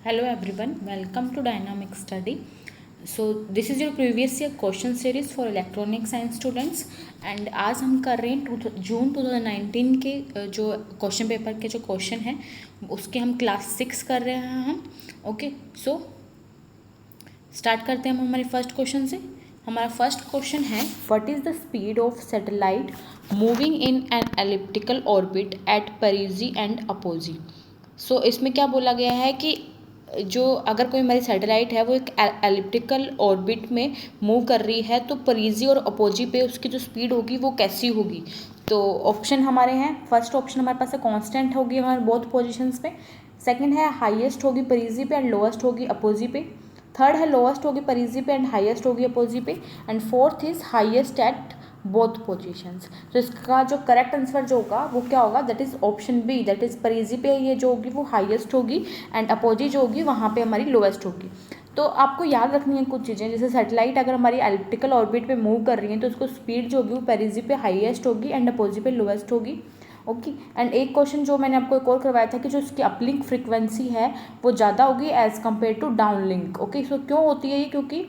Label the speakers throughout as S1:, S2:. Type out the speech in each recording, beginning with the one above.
S1: Hello everyone, welcome to Dynamic Study. So this is your previous year question series for electronic science students and आज हम कर रहे हैं जून 2019 के जो क्वेश्चन पेपर के जो क्वेश्चन हैं उसके हम क्लास 6 कर रहे हैं हम ओके। सो स्टार्ट करते हैं हम हमारे फर्स्ट क्वेश्चन से। हमारा फर्स्ट क्वेश्चन है what is the speed of satellite moving in an elliptical orbit at perigee and apogee. So इसमें क्या बोला गया है कि जो अगर कोई हमारी सैटेलाइट है वो एक एलिप्टिकल ऑर्बिट में मूव कर रही है तो परीजी और अपोजी पे उसकी जो स्पीड होगी वो कैसी होगी। तो ऑप्शन हमारे हैं, फर्स्ट ऑप्शन हमारे पास है कांस्टेंट होगी हमारे बोथ पोजीशंस पे, सेकंड है हाईएस्ट होगी परीजी पे एंड लोएस्ट होगी अपोजी पे, थर्ड है लोएस्ट होगी परीजी पे एंड हाईएस्ट होगी अपोजी पे, and fourth is highest at both positions. तो इसका जो करेक्ट आंसर जो होगा वो क्या होगा, that is option B, that is perigee पे ये जो होगी वो हाईएस्ट होगी एंड अपोजी जो होगी वहाँ पे हमारी लोएस्ट होगी। तो आपको याद रखनी है कुछ चीज़ें, जैसे सैटेलाइट अगर हमारी एलिप्टिकल ऑर्बिट पे मूव कर रही है तो उसको स्पीड जो होगी वो पेरिजी पे हाईएस्ट होगी एंड अपोजी पे लोएस्ट होगी ओके। एंड एक क्वेश्चन जो मैंने आपको एक और करवाया था कि जो इसकी अपलिंक फ्रिक्वेंसी है वो ज़्यादा होगी as compare to down link okay. So क्यों होती है ये, क्योंकि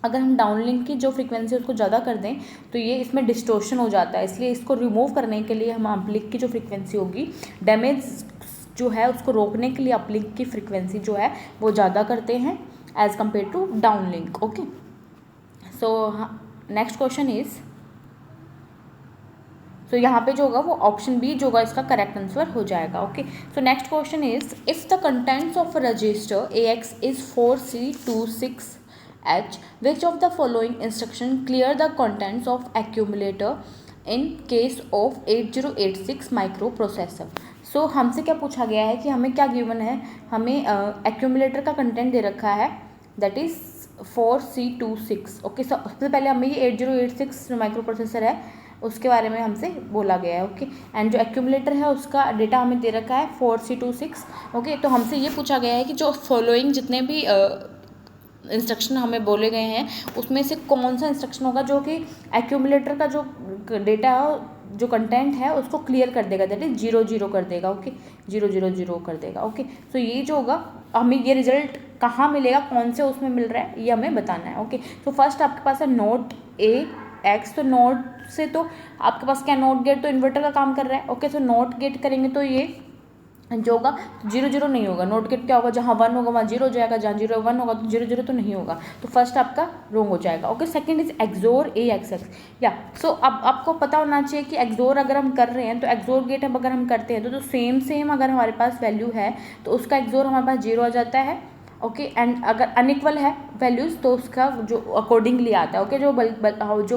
S1: अगर हम डाउनलिंक की जो फ्रीक्वेंसी है उसको ज़्यादा कर दें तो ये इसमें डिस्टोर्शन हो जाता है, इसलिए इसको रिमूव करने के लिए हम अपलिंक की जो फ्रीक्वेंसी होगी, डैमेज जो है उसको रोकने के लिए अपलिंक की फ्रीक्वेंसी जो है वो ज़्यादा करते हैं as compare to downlink okay. So next question is, तो यहाँ पे जो होगा वो ऑप्शन बी जो होगा इसका करेक्ट आंसर हो जाएगा okay. So next question is if the contents of register AX is 4C26H, which of the following instruction clear the contents of accumulator in case of 8086 microprocessor। सो हमसे क्या पूछा गया है कि हमें क्या गिवन है, हमें एक्यूमुलेटर का कंटेंट दे रखा है दैट इज़ 4C26 ओके। सबसे पहले हमें ये 8086 माइक्रो प्रोसेसर है उसके बारे में हमसे बोला गया है ओके। एंड जो एक्यूमुलेटर है उसका डेटा हमें दे रखा है 4C26 ओके। तो हमसे ये पूछा गया है कि जो फॉलोइंग जितने भी इंस्ट्रक्शन हमें बोले गए हैं उसमें से कौन सा इंस्ट्रक्शन होगा जो कि एक्यूमुलेटर का जो डेटा जो कंटेंट है उसको क्लियर कर देगा, दैट इज 0 कर देगा ओके, 0 कर देगा ओके। तो ये जो होगा हमें ये रिजल्ट कहाँ मिलेगा, कौन से उसमें मिल रहा है ये हमें बताना है ओके। तो फर्स्ट आपके पास है नोट AX, तो नोट से तो आपके पास क्या, नोट गेट तो इन्वर्टर का काम कर रहा है ओके। तो नोट गेट करेंगे तो ये जो होगा 0 नहीं होगा, नोट गेट क्या होगा, जहाँ 1 होगा वहाँ 0 हो जाएगा, जहाँ 1 होगा तो 0 तो नहीं होगा, तो फर्स्ट आपका रोंग हो जाएगा okay. Second is XOR AX या सो अब आपको पता होना चाहिए कि एक्सोर अगर हम कर रहे हैं तो एक्सोर गेट अगर हम करते हैं तो सेम अगर हमारे पास वैल्यू है तो उसका एक्सोर हमारे पास 0 आ जाता है ओके। एंड अगर अनइक्वल है वैल्यूज़ तो उसका जो अकॉर्डिंगली आता है ओके। जो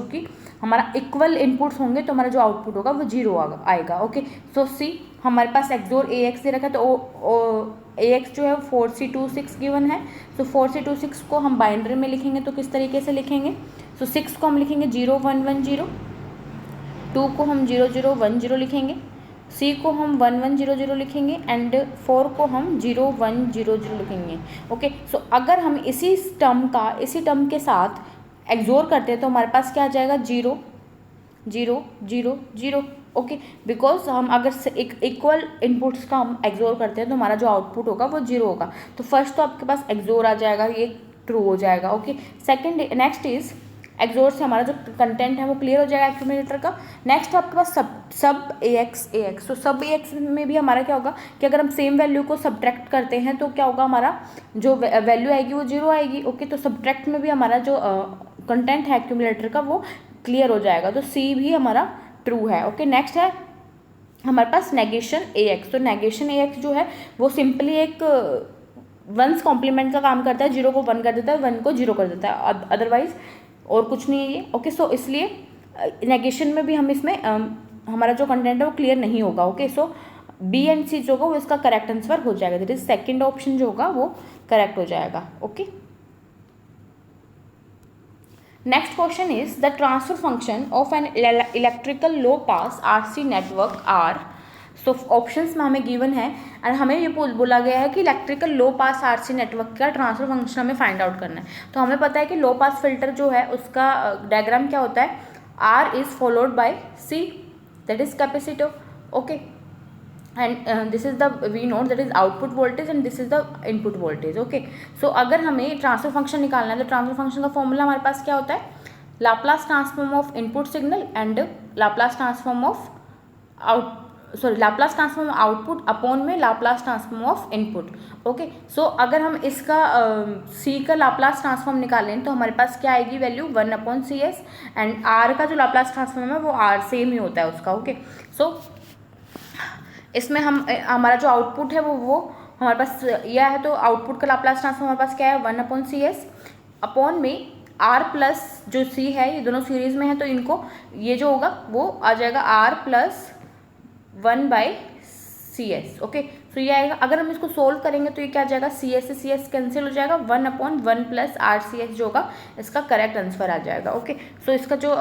S1: कि हमारा इक्वल इनपुट्स होंगे तो हमारा जो आउटपुट होगा वो 0 आएगा ओके। सो सी हमारे पास एक्सोर AX दे रखा है तो AX जो है 4C26 गिवन है। तो 4C26 को हम बाइनरी में लिखेंगे तो किस तरीके से लिखेंगे, सो 6 को हम लिखेंगे 0110, 2 को हम 0010 लिखेंगे, C को हम 1100 लिखेंगे एंड 4 को हम 0100 लिखेंगे ओके। सो अगर हम इसी टर्म के साथ एक्सोर करते हैं तो हमारे पास क्या आ जाएगा 0 ओके। बिकॉज हम अगर एक इक्वल इनपुट्स का हम एक्सोर करते हैं तो हमारा जो आउटपुट होगा वो 0 होगा। तो फर्स्ट तो आपके पास एक्सोर आ जाएगा, ये ट्रू हो जाएगा okay. Second next is XOR से हमारा जो कंटेंट है वो क्लियर हो जाएगा एक्यूमुलेटर का। नेक्स्ट आपके पास सब AX, तो सब AX में भी हमारा क्या होगा कि अगर हम सेम वैल्यू को सब्ट्रैक्ट करते हैं तो क्या होगा, हमारा जो वैल्यू आएगी वो 0 आएगी ओके। तो सब्ट्रैक्ट में भी हमारा जो कंटेंट है एक्यूमुलेटर का वो क्लियर हो जाएगा, तो C भी हमारा ट्रू है ओके। नेक्स्ट है हमारे पास नेगेशन AX, तो नेगेशन AX जो है वो सिंपली एक वंस कॉम्प्लीमेंट का काम करता है, 0 को 1 कर देता है, 1 को 0 कर देता है, अदरवाइज और कुछ नहीं है ये ओके। सो इसलिए नेगेशन में भी हम इसमें हमारा जो कंटेंट है वो क्लियर नहीं होगा okay. So B and C जो होगा वो इसका करेक्ट आंसर हो जाएगा, दैट इज सेकंड ऑप्शन जो होगा वो करेक्ट हो जाएगा okay. Next question is the transfer function of an electrical low pass RC network are. So options में हमें गिवन है एंड हमें ये बोला गया है कि electrical low pass RC network का ट्रांसफर फंक्शन हमें फाइंड आउट करना है। तो हमें पता है कि लो पास फिल्टर जो है उसका डायग्राम क्या होता है, R is followed by C that is capacitor okay. And this is the V naught that is output voltage and this is the input voltage. Okay, so अगर हमें ट्रांसफर फंक्शन निकालना है तो ट्रांसफर फंक्शन का formula हमारे पास क्या होता है, Laplace transform of input signal and Laplace transform of Laplace transform output upon में Laplace transform of input. Okay, so अगर हम इसका सी का लाप्लास ट्रांसफॉर्म निकालें तो हमारे पास क्या आएगी वैल्यू 1/CS, एंड आर का जो लाप्लास ट्रांसफॉर्म है वो आर सेम ही होता है उसका. ओके, सो इसमें हमारा जो आउटपुट है वो हमारे पास यह है, तो आउटपुट का लाप्लास ट्रांसफॉर्म हमारे पास क्या है 1/CS अपॉन में आर प्लस जो सी है, ये दोनों सीरीज में है तो इनको ये जो होगा वो आ जाएगा आर प्लस 1/CS. ओके, तो ये आएगा. अगर हम इसको सोल्व करेंगे तो ये क्या आ जाएगा, CS से CS कैंसिल हो जाएगा, 1/1 प्लस RCS जो होगा इसका करेक्ट आंसर आ जाएगा. ओके, सो इसका जो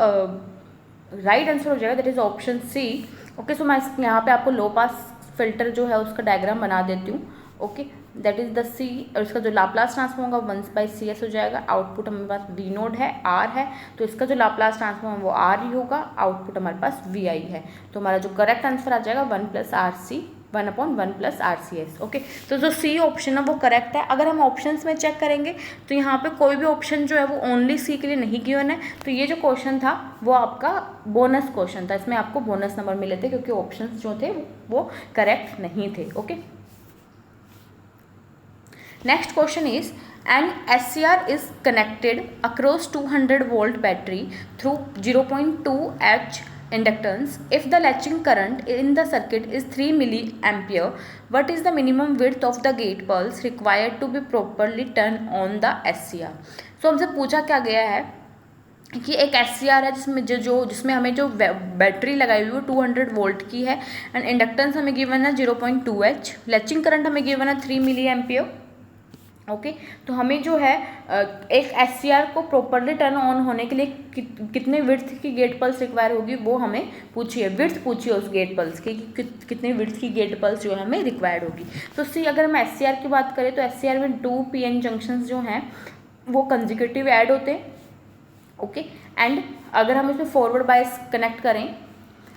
S1: राइट आंसर हो जाएगा that is option C. Okay, so मैं यहाँ पे आपको लो पास फिल्टर जो है उसका डायग्राम बना देती हूँ. ओके, दैट इज द सी, और इसका जो लाप्लास ट्रांसफॉर्म होगा 1/CS हो जाएगा. आउटपुट हमारे पास V नोड है, R है, तो इसका जो लाप्लास ट्रांसफॉर्म है वो R ही होगा. आउटपुट हमारे पास VI है, तो हमारा जो करेक्ट आंसर आ जाएगा 1/1 प्लस RCS. ओके, तो जो सी ऑप्शन है वो करेक्ट है. अगर हम ऑप्शंस में चेक करेंगे तो यहाँ पे कोई भी ऑप्शन जो है वो ओनली सी के लिए नहीं गिवन है, तो ये जो क्वेश्चन था वो आपका बोनस क्वेश्चन था, इसमें आपको बोनस नंबर मिले थे क्योंकि ऑप्शंस जो थे वो करेक्ट नहीं थे. Okay, next question is, an SCR is connected across 200 volt battery through 0.2H inductance. If the latching current in the circuit is 3 milliampere, what is the minimum width of the gate pulse required to be properly turned on the SCR? So हमसे पूछा क्या गया है कि एक SCR है जिसमें हमें जो बैटरी लगाई हुई है 200 वोल्ट की है, एंड इंडक्टेंस हमें गिवन है 0.2H, लैचिंग करंट हमें गिवन है 3 मिलीएम्पियर. ओके, तो हमें जो है एक SCR को प्रॉपरली टर्न ऑन होने के लिए कितने विड्थ की गेट पल्स रिक्वायर होगी वो हमें पूछिए, विड्थ पूछिए उस गेट पल्स की कितने विड्थ की गेट पल्स जो है हमें रिक्वायर्ड होगी. तो सी अगर हम SCR की बात करें तो SCR में 2 PN जंक्शंस जो हैं वो कंजिक्यूटिव ऐड होते हैं. ओके, एंड अगर हम इसमें फॉरवर्ड बायस कनेक्ट करें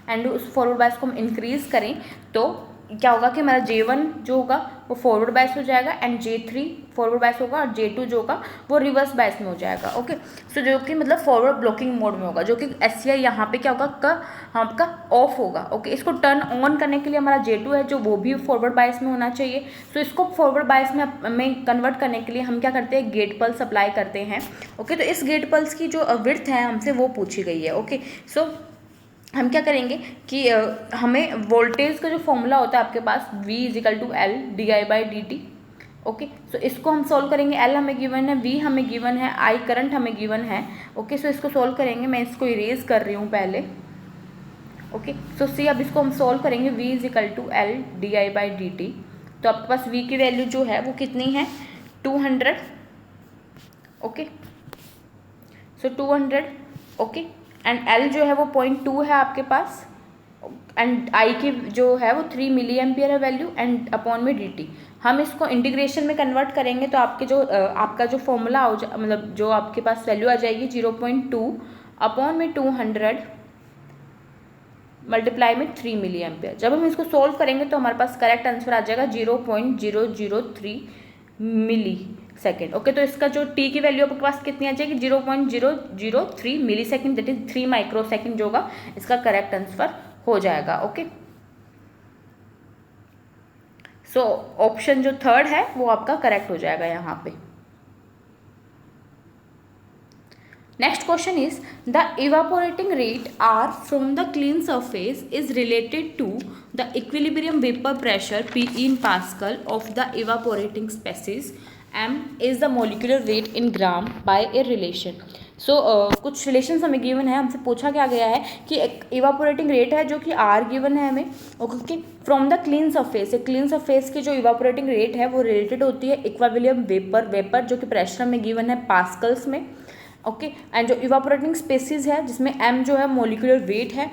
S1: एंड उस फॉरवर्ड बायस को हम इंक्रीज़ करें तो क्या होगा कि हमारा J1 जो होगा वो फॉरवर्ड बायस हो जाएगा, एंड J3 फॉरवर्ड बायस होगा, और J2 जो होगा वो रिवर्स बायस में हो जाएगा. ओके, सो जो कि मतलब फॉरवर्ड ब्लॉकिंग मोड में होगा, जो कि SCR यहाँ पे क्या होगा आपका ऑफ होगा. ओके, इसको टर्न ऑन करने के लिए हमारा J2 है जो वो भी फॉरवर्ड बायस में होना चाहिए. सो इसको फॉरवर्ड बायस में कन्वर्ट करने के लिए हम क्या करते हैं, गेट पल्स अप्लाई करते हैं. ओके, तो इस गेट पल्स की जो विड्थ है हमसे वो पूछी गई है. ओके, सो हम क्या करेंगे कि हमें वोल्टेज का जो फॉर्मूला होता है आपके पास V = L di/dt. ओके, सो इसको हम सॉल्व करेंगे. L हमें गिवन है, V हमें गिवन है, I करंट हमें गिवन है. ओके, सो इसको सॉल्व करेंगे. मैं इसको इरेज कर रही हूँ पहले. ओके, सो सी अब इसको हम सॉल्व करेंगे. V = L di/dt. तो आपके पास V की वैल्यू जो है वो कितनी है 200. Okay, so 200. Okay, and L जो है वो 0.2 है आपके पास, एंड I की जो है वो 3 मिलीएम्पियर है वैल्यू, एंड अपॉन में dt. हम इसको इंटीग्रेशन में कन्वर्ट करेंगे तो आपका जो फॉर्मूला मतलब जो आपके पास वैल्यू आ जाएगी 0.2 अपॉन में 200 मल्टीप्लाई में 3 मिलीएम्पियर. जब हम इसको सोल्व करेंगे तो हमारे पास करेक्ट आंसर आ जाएगा 0.003 मिली सेकेंड. ओके, तो इसका जो t की वैल्यू आपके पास कितनी आ जाएगी 0.003 milli second, that is 3 micro second जो होगा इसका करेक्ट आंसर हो जाएगा. ओके, सो ऑप्शन जो थर्ड है वो आपका करेक्ट हो जाएगा यहाँ पे. Next question is, the evaporating rate R from the clean surface is related to the equilibrium vapor pressure P in Pascal of the evaporating species. M is the molecular weight in gram by a relation. सो कुछ relations हमें given है. हमसे पूछा क्या गया है कि एक इवापोरेटिंग रेट है जो कि R गिवन है हमें. Okay, from the clean surface, clean surface की जो इवापोरेटिंग रेट है वो रिलेटेड होती है इक्विलिब्रियम वेपर जो कि प्रेशर में गिवन है पास्कल्स में. ओके, एंड जो इवापोरेटिंग स्पेसीज है जिसमें M जो है मोलिकुलर वेट है.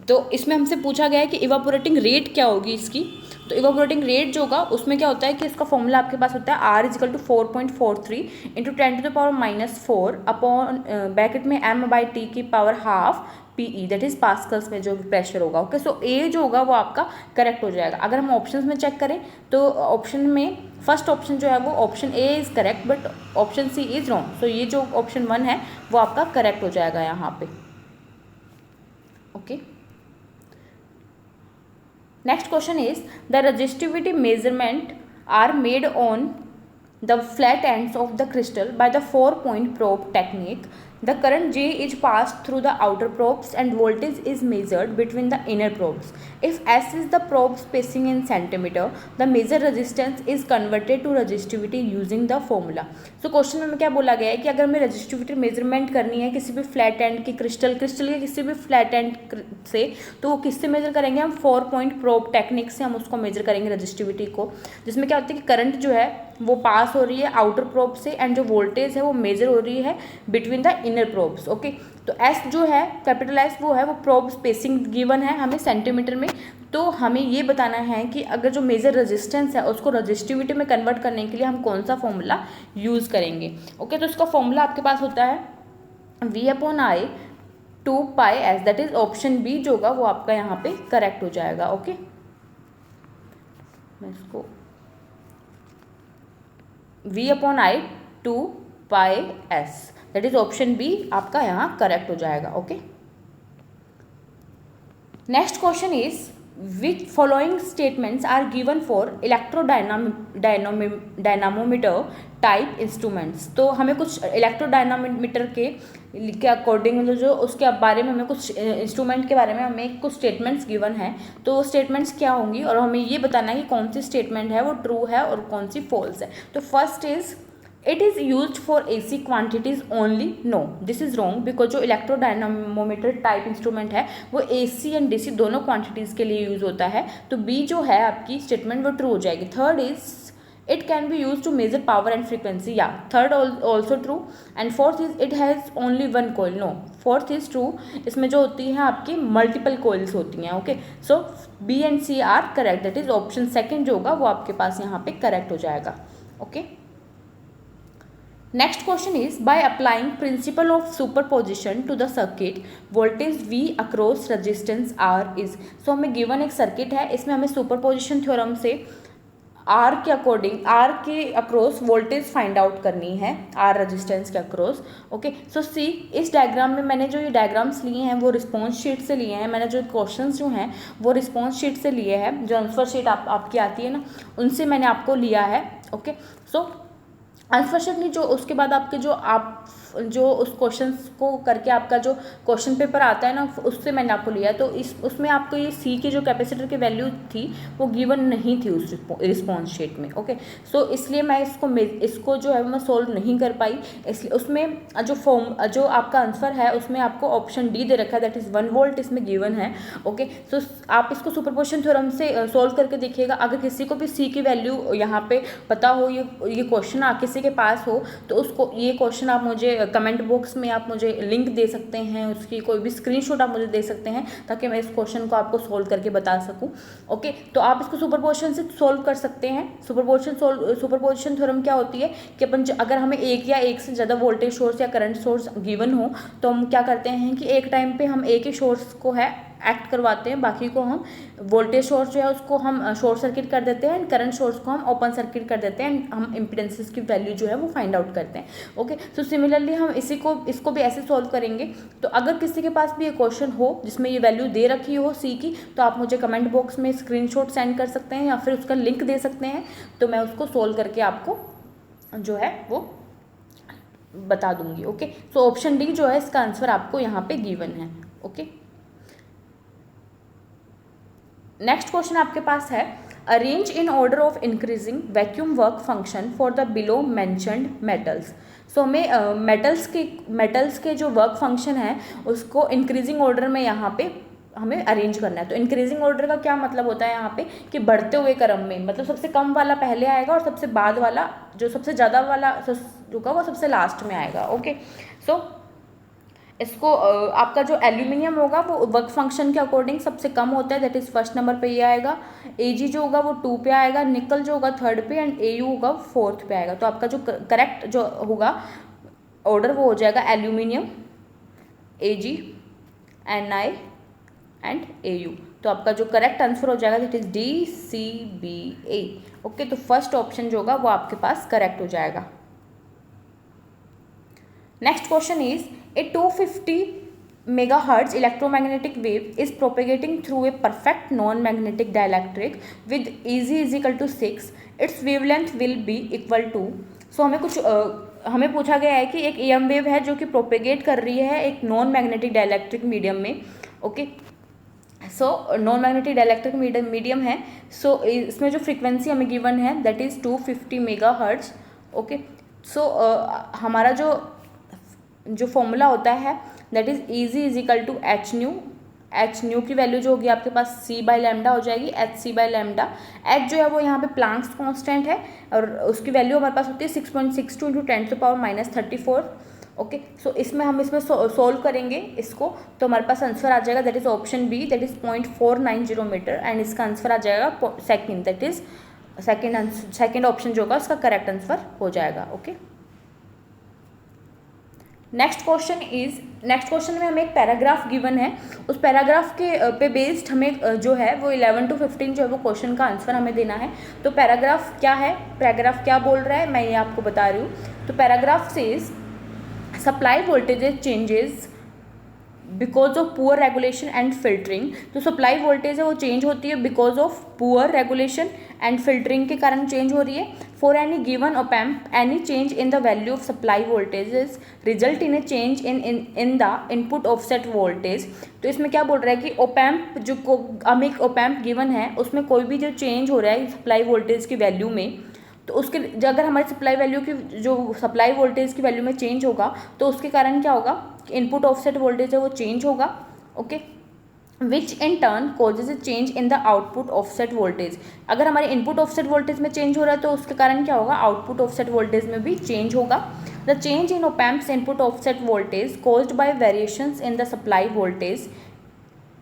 S1: तो इसमें हमसे पूछा गया है कि इवापोरेटिंग रेट क्या होगी इसकी. तो इवापोरेटिंग रेट जो होगा उसमें क्या होता है कि इसका फॉर्मूला आपके पास होता है R is equal to 4.43 into 10⁻⁻4 upon bracket में m/t की power half PE, that is pascals में जो प्रेशर होगा। ओके, सो ए जो होगा वो आपका करेक्ट हो जाएगा। अगर हम ऑप्शंस में चेक करें तो ऑप्शन में फर्स्ट ऑप्शन जो है वो option A is correct but option C is wrong. So ये जो ऑप्शन 1 है वो आपका करेक्ट हो जाएगा यहाँ पे। Okay, next question is the resistivity measurement are made on the flat ends of the crystal by the 4-point probe technique. The current J is passed through the outer probes and voltage is measured between the inner probes. If S is the probe spacing in centimeter, the measured resistance is converted to resistivity using the formula. So question में क्या बोला गया है कि अगर हमें resistivity measurement करनी है किसी भी फ्लैट एंड की क्रिस्टल के किसी भी फ्लैट एंड से, तो वो किससे मेजर करेंगे हम 4-point प्रोब टेक्निक से हम उसको मेजर करेंगे रेजिस्टिविटी को, जिसमें क्या होता है कि करंट जो है वो पास हो रही है आउटर प्रोब से एंड जो वोल्टेज है वो मेजर हो रही है between the inner probes. Okay, तो एस जो है कैपिटल एस वो है वो प्रोब स्पेसिंग गिवन है हमें सेंटीमीटर में। तो हमें ये बताना है कि अगर जो मेजर रेजिस्टेंस है उसको रेजिस्टिविटी में कन्वर्ट करने के लिए हम कौन सा फॉर्मूला यूज़ करेंगे। ओके, तो इसका फॉर्मूला आपके पास होता है V/I 2πs, that is option B जो होगा वो आपका यहाँ पे करेक्ट हो जाएगा। ओके, मैं इसको V/I 2πs, that is option B आपका यहाँ करेक्ट हो जाएगा। Okay, next question is which following statements are given for electrodynamometer type instruments. तो हमें कुछ इलेक्ट्रोडायनामोमीटर के अकॉर्डिंग जो उसके बारे में हमें कुछ इंस्ट्रूमेंट के बारे में हमें कुछ स्टेटमेंट्स गिवन हैं। तो स्टेटमेंट्स क्या होंगी और हमें ये बताना है कि कौन सी स्टेटमेंट है वो ट्रू है और कौन सी फॉल्स है। तो first is it is use for AC quantities only. No, this is wrong because जो इलेक्ट्रोडायनामोमीटर टाइप इंस्ट्रूमेंट है वो AC एंड DC दोनों क्वांटिटीज़ के लिए यूज़ होता है। तो बी जो है आपकी स्टेटमेंट वो ट्रू हो जाएगी। Third is it can be use to measure power and frequency, या third also true. And fourth is it has only one coil. No, fourth is true, इसमें जो होती है आपकी मल्टीपल कोयल्स होती हैं। Okay, so B and C are correct, that is option second जो होगा वो आपके पास यहाँ पे करेक्ट हो जाएगा। Okay, next question is by applying principle of superposition to the circuit voltage V across resistance R is. So हमें given एक सर्किट है, इसमें हमें सुपरपोजिशन थ्योरम से R के अकॉर्डिंग R के अक्रॉस वोल्टेज फाइंड आउट करनी है, R रेजिस्टेंस के अक्रॉस। ओके, सो सी इस डायग्राम में मैंने जो ये डायग्राम्स लिए हैं वो रिस्पॉन्स शीट से लिए हैं, मैंने जो क्वेश्चंस जो हैं वो रिस्पॉन्स शीट से लिए हैं, जो आंसर शीट आपकी आती है ना उनसे मैंने आपको लिया है। ओके, सो आंसर शीट नहीं, जो उसके बाद आपके जो उस क्वेश्चन को करके आपका जो क्वेश्चन पेपर आता है ना उससे मैंने आपको लिया है। तो उसमें आपको ये सी की जो कैपेसिटर की वैल्यू थी वो गिवन नहीं थी उस रिस्पॉन्स शीट में। ओके, सो इसलिए मैं इसको जो है मैं सोल्व नहीं कर पाई। इसलिए उसमें जो आपका आंसर है उसमें आपको ऑप्शन डी दे रखा है, दैट इज़ 1 वोल्ट इसमें गिवन है। ओके, सो आप इसको सुपरपोजिशन थ्योरम से सोल्व करके देखिएगा। अगर किसी को भी सी की वैल्यू यहाँ पे पता हो, ये क्वेश्चन किसी के पास हो, तो उसको ये क्वेश्चन आप मुझे कमेंट बॉक्स में आप मुझे लिंक दे सकते हैं, उसकी कोई भी स्क्रीनशॉट आप मुझे दे सकते हैं ताकि मैं इस क्वेश्चन को आपको सोल्व करके बता सकूं। ओके, तो आप इसको सुपरपोजिशन से सोल्व कर सकते हैं। सुपरपोजिशन थ्योरम क्या होती है कि अपन अगर हमें एक या एक से ज़्यादा वोल्टेज सोर्स या करंट सोर्स गिवन हो तो हम क्या करते हैं कि एक टाइम पे हम एक ही सोर्स को है एक्ट करवाते हैं, बाकी को हम वोल्टेज सोर्स जो है उसको हम शॉर्ट सर्किट कर देते हैं, करंट सोर्स को हम ओपन सर्किट कर देते हैं, हम इम्पीडेंसेस की वैल्यू जो है वो फाइंड आउट करते हैं। ओके, सो सिमिलरली हम इसको भी ऐसे सॉल्व करेंगे। तो अगर किसी के पास भी ये क्वेश्चन हो जिसमें ये वैल्यू दे रखी हो सी की, तो आप मुझे कमेंट बॉक्स में स्क्रीनशॉट सेंड कर सकते हैं या फिर उसका लिंक दे सकते हैं, तो मैं उसको सोल्व करके आपको जो है वो बता दूंगी। ओके, सो ऑप्शन डी जो है इसका आंसर आपको यहाँ पे गिवन है। ओके, नेक्स्ट क्वेश्चन आपके पास है arrange in order of increasing vacuum work function for the below mentioned metals. So हमें मेटल्स के जो वर्क फंक्शन है उसको इंक्रीजिंग ऑर्डर में यहाँ पे हमें अरेंज करना है। तो इंक्रीजिंग ऑर्डर का क्या मतलब होता है यहाँ पे कि बढ़ते हुए क्रम में, मतलब सबसे कम वाला पहले आएगा और सबसे बाद वाला जो सबसे ज़्यादा वाला होगा वो सबसे लास्ट में आएगा। ओके, सो इसको आपका जो एल्यूमिनियम होगा वो वर्क फंक्शन के अकॉर्डिंग सबसे कम होता है, दैट इज़ फर्स्ट नंबर पे ये आएगा। Ag जो होगा वो 2 पे आएगा, निकल जो होगा 3rd पे एंड Au होगा 4th पे आएगा। तो आपका जो करेक्ट जो होगा ऑर्डर वो हो जाएगा aluminium, Ag, Ni and Au। तो आपका जो करेक्ट आंसर हो जाएगा दैट इज DCBA। ओके, तो फर्स्ट ऑप्शन जो होगा वो आपके पास करेक्ट हो जाएगा। Next question is a 250 megahertz electromagnetic wave is propagating through a perfect non-magnetic dielectric with Eg is equal to 6, its wavelength will be equal to। सो हमें पूछा गया है कि एक EM वेव है जो कि प्रोपेगेट कर रही है एक नॉन मैग्नेटिक डाइलेक्ट्रिक मीडियम में। Okay, so non magnetic dielectric medium है। सो इसमें जो फ्रीक्वेंसी हमें गिवन है that is 250 megahertz. Okay, so हमारा जो फॉर्मूला होता है that is Eg is equal to H nu की वैल्यू जो होगी आपके पास c/λ हो जाएगी, hc/λ। एच जो है वो यहाँ पे प्लांक्स कांस्टेंट है और उसकी वैल्यू हमारे पास होती है 6.62 × 10⁻⁻34। ओके, सो इसमें सोल्व करेंगे इसको, तो हमारे पास आंसर आ जाएगा that is option B, that is 0.490 metre and इसका आंसर आ जाएगा second, that is second option जो होगा उसका करेक्ट आंसर हो जाएगा। ओके, नेक्स्ट क्वेश्चन में हमें एक पैराग्राफ गिवन है, उस पैराग्राफ के पे बेस्ड हमें जो है वो 11 to 15 जो है वो क्वेश्चन का आंसर हमें देना है। तो पैराग्राफ क्या है, पैराग्राफ क्या बोल रहा है, मैं ये आपको बता रही हूँ। तो paragraph says supply voltages changes because of poor regulation and filtering. तो सप्लाई वोल्टेज है वो चेंज होती है because of poor regulation and filtering के कारण चेंज हो रही है। For any given op amp any change in the value of supply voltages result in A change in the input offset voltage. तो इसमें क्या बोल रहा है कि ओप एम्प जो हमें एक ओप एम्प गिवन है उसमें कोई भी जो चेंज हो रहा है सप्लाई वोल्टेज की वैल्यू में, तो उसके अगर हमारी सप्लाई वैल्यू की जो सप्लाई वोल्टेज की वैल्यू में चेंज होगा तो उसके कारण क्या होगा कि इनपुट ऑफसेट वोल्टेज है वो चेंज होगा। Okay, which in turn causes A change in the output offset voltage. अगर हमारे इनपुट ऑफसेट वोल्टेज में चेंज हो रहा है तो उसके कारण क्या होगा, आउटपुट ऑफसेट वोल्टेज में भी चेंज होगा। The change in op amps input offset voltage caused by variations in the supply voltage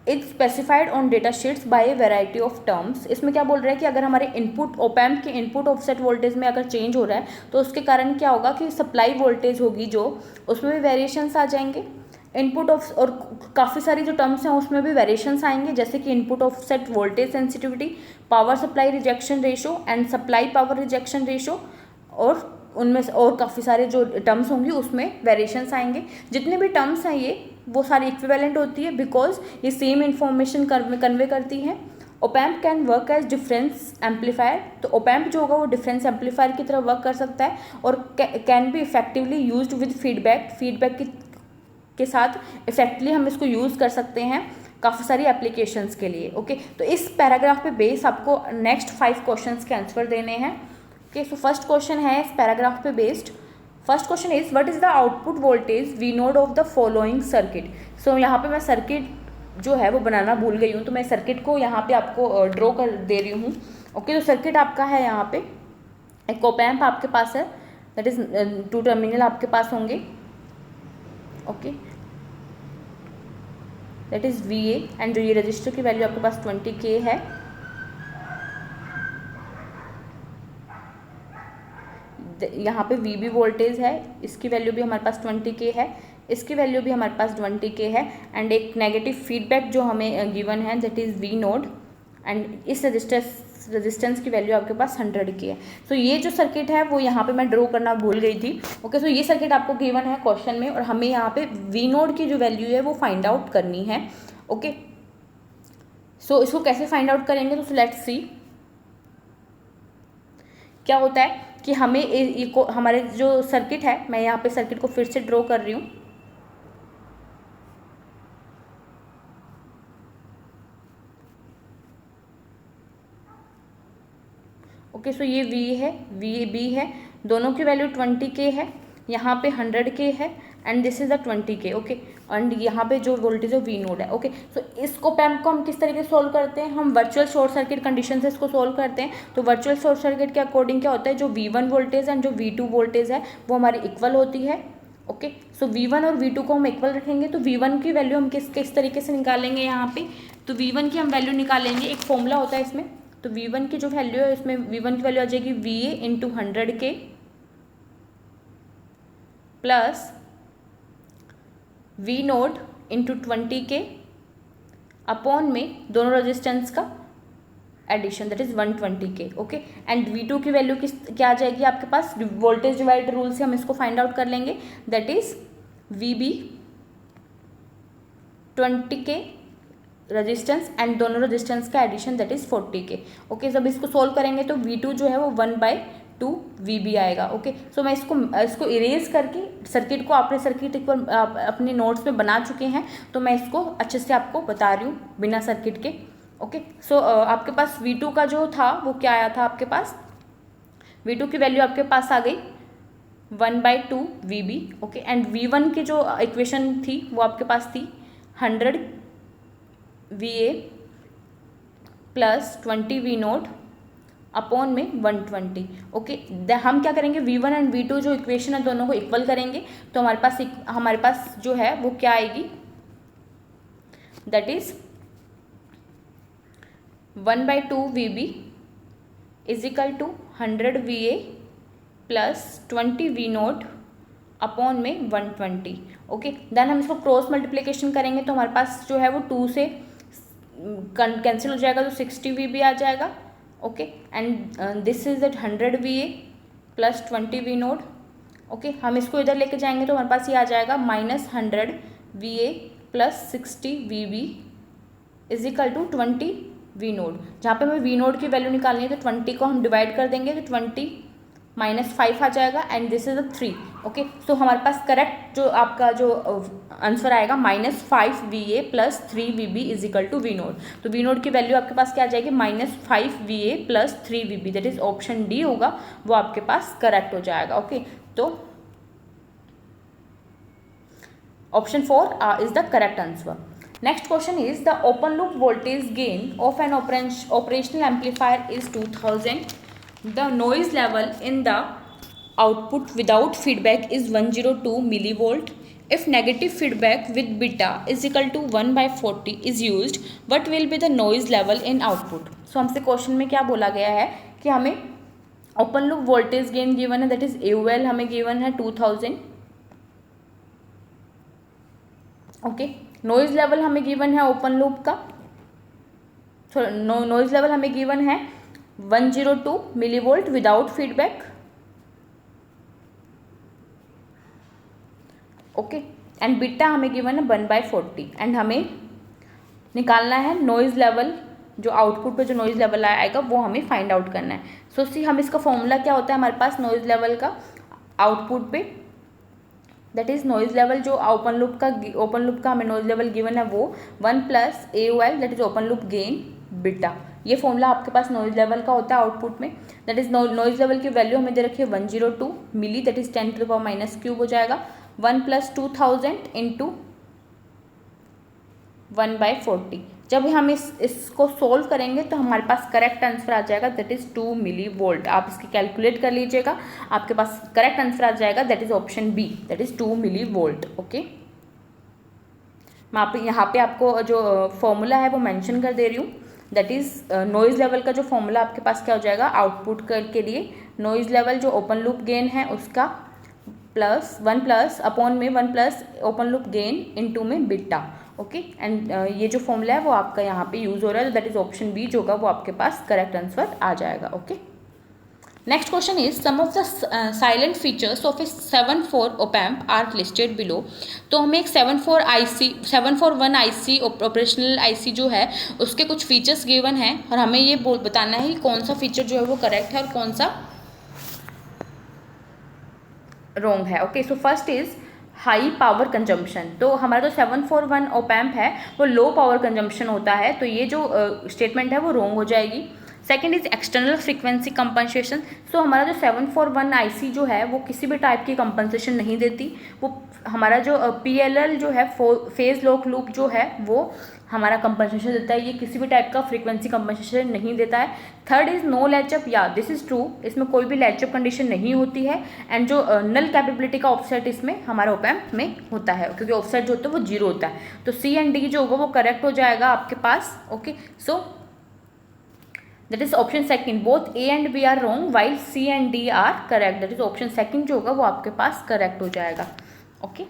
S1: is specified on data sheets by a variety of terms. इसमें क्या बोल रहा है कि अगर हमारे इनपुट ओप एम्प के इनपुट ऑफसेट वोल्टेज में अगर चेंज हो रहा है तो उसके कारण क्या होगा कि सप्लाई वोल्टेज होगी जो उसमें भी वेरिएशंस आ जाएंगे। इनपुट ऑफ और काफ़ी सारी जो टर्म्स हैं उसमें भी वेरिएशंस आएंगे, जैसे कि input offset voltage sensitivity, power supply rejection ratio and supply power rejection ratio, और उनमें से और काफ़ी सारे जो टर्म्स होंगी उसमें वेरिएशंस आएंगे। जितने भी टर्म्स हैं ये वो सारी इक्विवेलेंट होती है बिकॉज ये सेम इन्फॉर्मेशन कन्वे करती हैं। Op amp can work age difference amplifier. तो ओप एम्प जो होगा वो डिफरेंस एम्पलीफायर की तरह वर्क कर सकता है और can be effectively used with feedback के साथ इफेक्टिवली हम इसको यूज़ कर सकते हैं काफ़ी सारी एप्लीकेशंस के लिए। ओके, तो इस पैराग्राफ पे बेस आपको नेक्स्ट 5 क्वेश्चंस के आंसर देने हैं। ओके, सो फर्स्ट क्वेश्चन है इस पैराग्राफ पे based. First question is what is the output voltage V node of the following circuit. So यहाँ पे मैं सर्किट जो है वो बनाना भूल गई हूँ, तो मैं सर्किट को यहाँ पे आपको ड्रॉ कर दे रही हूँ। ओके, तो सर्किट आपका है यहाँ पे एक ओप एम्प आपके पास है, दैट इज 2 टर्मिनल आपके पास होंगे। Okay, that is VA and जो ये रजिस्टर की वैल्यू आपके पास 20K है। यहाँ पे VB वोल्टेज है, इसकी वैल्यू भी हमारे पास 20K है, इसकी वैल्यू भी हमारे पास 20K है एंड एक नेगेटिव फीडबैक जो हमें गिवन है that is V node and इस रेजिस्टेंस की वैल्यू आपके पास 100K है। सो ये जो सर्किट है वो यहाँ पे मैं ड्रॉ करना भूल गई थी। ओके, सो ये सर्किट आपको गिवन है क्वेश्चन में और हमें यहाँ पे V नोड की जो वैल्यू है वो फाइंड आउट करनी है। ओके, सो इसको कैसे फाइंड आउट करेंगे, तो लेट्स सी क्या होता है कि हमें हमारे जो सर्किट है, मैं यहाँ पे सर्किट को फिर से ड्रॉ कर रही हूँ। ओके, सो ये V है, VB है, दोनों की वैल्यू 20K है, यहाँ पे 100K है and this is the 20K। Okay, and यहाँ पे जो वोल्टेज है V नोड है। ओके, सो इस ओप एम्प को हम किस तरीके से सोल्व करते हैं, हम वर्चुअल शॉर्ट सर्किट कंडीशन से इसको सोल्व करते हैं। तो वर्चुअल शॉर्ट सर्किट के अकॉर्डिंग क्या होता है, जो V1 वोल्टेज एंड जो V2 वोल्टेज है वो हमारी इक्वल होती है। ओके। सो V1 और V2 को हम इक्वल रखेंगे, तो V1 की वैल्यू हम किस तरीके से निकालेंगे यहाँ पे, तो V1 की हम वैल्यू निकालेंगे, एक फॉर्मूला होता है इसमें। तो V1 की जो वैल्यू है इसमें V1 की वैल्यू आ जाएगी VA into 100K plus V naught into 20K upon में दोनों रेजिस्टेंस का addition, that is 120K। Okay. And V2 की वैल्यू क्या आ जाएगी आपके पास, वोल्टेज डिवाइडर रूल से हम इसको फाइंड आउट कर लेंगे, that is VB 20K resistance and दोनों रेजिस्टेंस का addition, that is 40K। Okay. जब इसको सोल्व करेंगे तो V2 जो है वो 1/2 VB आएगा। ओके। सो मैं इसको इरेज करके सर्किट को अपने सर्किट पर अपने नोट्स में बना चुके हैं, तो मैं इसको अच्छे से आपको बता रही हूँ बिना सर्किट के। ओके। सो आपके पास V2 का जो था वो क्या आया था आपके पास, V2 की वैल्यू आपके पास आ गई 1/2 VB। ओके। एंड V1 की जो इक्वेशन थी वो आपके पास थी 100 VA plus 20 V naught upon में 120। ओके। हम क्या करेंगे, V1 एंड V2 जो इक्वेशन है दोनों को इक्वल करेंगे, तो हमारे पास जो है वो क्या आएगी, that is 1/2 VB is equal to 100 VA plus 20 V naught upon में 120। ओके। देन हम इसको क्रॉस मल्टीप्लिकेशन करेंगे, तो हमारे पास जो है वो 2 से कैंसिल हो जाएगा, तो 60 VB आ जाएगा। Okay. And this is that 100 VA plus 20 V note. Okay. हम इसको इधर लेके जाएंगे तो हमारे पास ये आ जाएगा -100 VA plus 60 VB is equal to 20 V node. जहाँ पे हमें V नोड की वैल्यू निकालनी है तो 20 को हम डिवाइड कर देंगे, तो 20 -5 आ जाएगा एंड दिस इज 3। ओके। सो हमारे पास करेक्ट जो आपका जो आंसर आएगा -5 VA plus 3 VB is equal to V node. तो V नोड की वैल्यू आपके पास क्या आ जाएगी, -5 VA plus 3 VB, that is option D होगा, वो आपके पास करेक्ट हो जाएगा। ओके। तो option 4 is the correct answer. Next question is the open loop voltage gain of an operational amplifier is 2000. The noise level in the output without feedback is 102 millivolt. If negative feedback with beta is equal to 1/40 is used, what will be the noise level in output? So हमसे question में क्या बोला गया है कि हमें open loop voltage gain given है, that is AOL हमें गिवन है 2000। ओके। नॉइज लेवल हमें गिवन है ओपन लूप का, नॉइज लेवल हमें गिवन है 102 millivolt without feedback. Okay. And beta हमें गिवन है 1/40 एंड हमें निकालना है नॉइज लेवल, जो आउटपुट पे जो नॉइज लेवल आएगा वो हमें फाइंड आउट करना है। सो सी हम इसका फॉर्मूला क्या होता है हमारे पास नॉइज लेवल का आउटपुट पे, दैट इज नॉइज लेवल जो ओपन लूप का हमें नॉइज लेवल गिवन है वो 1 plus AOL that is open loop gain beta. ये फॉर्मूला आपके पास नॉइज लेवल का होता है आउटपुट में, दैट इज नॉइज लेवल की वैल्यू हमें दे रखी है 102 मिली, दैट इज 10⁻³ हो जाएगा। 1 प्लस 2000 इंटू 1/40। जब हम इसको सोल्व करेंगे तो हमारे पास करेक्ट आंसर आ जाएगा, दैट इज 2 मिलीवोल्ट। आप इसकी कैलकुलेट कर लीजिएगा, आपके पास करेक्ट आंसर आ जाएगा, that is option B, that is 2 millivolt. Okay. मैं यहाँ पे आपको जो फॉर्मूला है वो मेंशन कर दे रही हूँ, दैट इज नॉइज लेवल का जो फॉर्मूला आपके पास क्या हो जाएगा आउटपुट के लिए, नॉइज लेवल जो ओपन लूप गेन है उसका प्लस 1 प्लस अपॉन में 1 plus open loop gain into में बीटा। ओके। एंड ये जो फॉर्मूला है वो आपका यहाँ पे यूज हो रहा है, दैट इज ऑप्शन बी जो होगा वो आपके पास करेक्ट आंसर आ जाएगा। Okay. Next question is some of the salient features of a 741 op-amp are listed below. तो हमें एक 741 IC ऑपरेशनल IC जो है उसके कुछ फीचर्स गिवन है और हमें ये बताना है कि कौन सा फीचर जो है वो करेक्ट है और कौन सा रॉन्ग है। Okay. So first is high power consumption. तो हमारा जो 741 op-amp है वो लो पावर कंजम्पशन होता है, तो ये जो स्टेटमेंट है वो रॉन्ग हो जाएगी। Second is external frequency compensation. So हमारा जो 741 IC जो है वो किसी भी टाइप की कंपनसेशन नहीं देती। वो हमारा जो PLL जो है फेज लॉक लूप जो है वो हमारा कंपनसेशन देता है, ये किसी भी टाइप का फ्रीक्वेंसी कंपनसेशन नहीं देता है। थर्ड इज नो लैचअप, या दिस इज ट्रू, इसमें कोई भी लैचअप कंडीशन नहीं होती है। एंड जो नल कैपेबिलिटी का ऑफसेट इसमें हमारा ओपैम्प में होता है, क्योंकि ऑफसेट जो होता है वो 0 होता है। तो C एंड D जो होगा वो करेक्ट हो जाएगा आपके पास। Okay, so that is option second, both A and B are wrong while C and D are correct. That is option second जो होगा वो आपके पास करेक्ट हो जाएगा। Okay,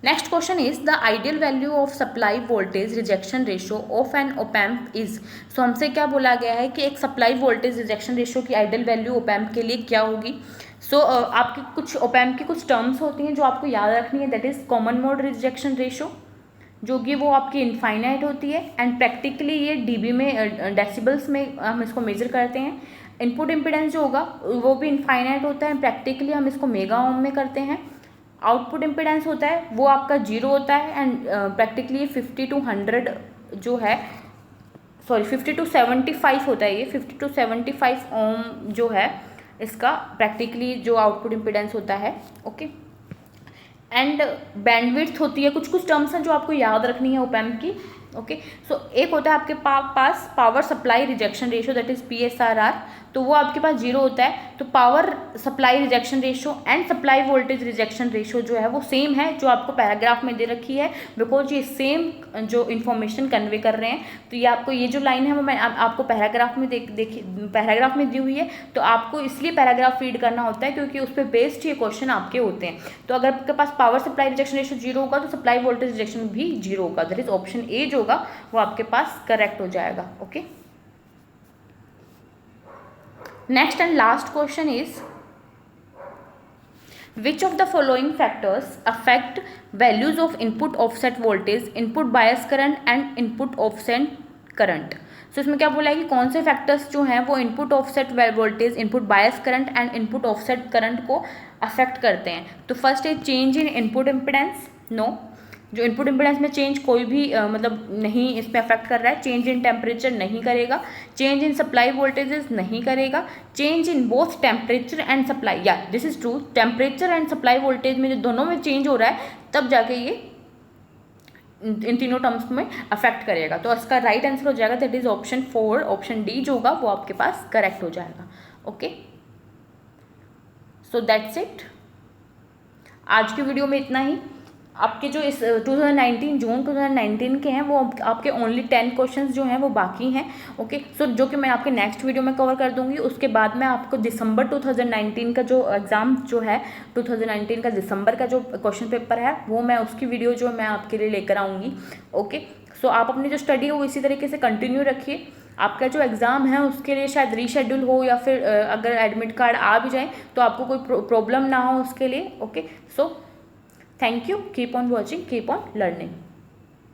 S1: next question is the ideal value of supply voltage rejection ratio of an opamp is. So हमसे क्या बोला गया है कि एक सप्लाई वोल्टेज रिजेक्शन रेशियो की आइडियल वैल्यू ओपैम्प के लिए क्या होगी। सो आपकी कुछ ओपैम्प की कुछ टर्म्स होती हैं जो आपको याद रखनी है। That is common mode rejection ratio, जो कि वो आपकी इनफाइनाइट होती है। एंड प्रैक्टिकली ये dB में डेसिबल्स में हम इसको मेजर करते हैं। इनपुट इम्पिडेंस जो होगा वो भी इनफाइनाइट होता है, प्रैक्टिकली हम इसको मेगा ओम में करते हैं। आउटपुट इम्पिडेंस होता है वो आपका 0 होता है। एंड प्रैक्टिकली 50 to 100 जो है, सॉरी 50 to 75 होता है, ये 50 to 75 ओम जो है इसका प्रैक्टिकली जो आउटपुट इम्पिडेंस होता है। ओके, एंड बैंडविड्थ होती है। कुछ कुछ टर्म्स हैं जो आपको याद रखनी है ओपैम्प की। ओके, सो एक होता है आपके पास power supply rejection ratio, that is PSRR, तो वो आपके पास 0 होता है। तो power supply rejection ratio and supply voltage rejection ratio जो है वो सेम है जो आपको पैराग्राफ में दे रखी है, बिकॉज ये सेम जो इन्फॉर्मेशन कन्वे कर रहे हैं। तो ये आपको ये जो लाइन है वो मैं आपको पैराग्राफ में पैराग्राफ में दी हुई है, तो आपको इसलिए पैराग्राफ रीड करना होता है क्योंकि उस पर बेस्ड ये क्वेश्चन आपके होते हैं। तो अगर आपके पास पावर सप्लाई रिजेक्शन रेशियो 0 होगा तो सप्लाई वोल्टेज रिजेक्शन भी 0 होगा। दैट इज ऑप्शन ए जो होगा वो आपके पास करेक्ट हो जाएगा। Okay, next and last question is which of the following factors affect values of input offset voltage, input bias current and input offset current। सो इसमें क्या बोला है कि कौन से फैक्टर्स जो हैं वो input offset voltage, input bias current and input offset current को अफेक्ट करते हैं। तो फर्स्ट है change in input impedance, no, जो इनपुट इम्पिडेंस में चेंज कोई भी मतलब नहीं इसमें अफेक्ट कर रहा है। चेंज इन टेम्परेचर नहीं करेगा, चेंज इन सप्लाई वोल्टेजेस नहीं करेगा, change in both temperature and supply, या this is true, temperature and supply voltage में जो दोनों में चेंज हो रहा है तब जाके ये इन तीनों टर्म्स में अफेक्ट करेगा। तो इसका राइट आंसर हो जाएगा that is option 4, option D जो होगा वो आपके पास करेक्ट हो जाएगा। ओके, सो दैट्स इट, आज की वीडियो में इतना ही। आपके जो इस 2019 जून 2019 के हैं वो आपके ओनली 10 क्वेश्चंस जो हैं वो बाकी हैं। ओके, सो जो कि मैं आपके नेक्स्ट वीडियो में कवर कर दूंगी। उसके बाद मैं आपको दिसंबर 2019 का जो एग्ज़ाम जो है 2019 का दिसंबर का जो क्वेश्चन पेपर है वो मैं उसकी वीडियो जो मैं आपके लिए लेकर आऊँगी। ओके, सो आप अपनी जो स्टडी है वो इसी तरीके से कंटिन्यू रखिए। आपका जो एग्ज़ाम है उसके लिए शायद रीशेड्यूल हो या फिर अगर एडमिट कार्ड आ भी जाए तो आपको कोई प्रॉब्लम ना हो उसके लिए। Okay, so thank you, keep on watching, keep on learning।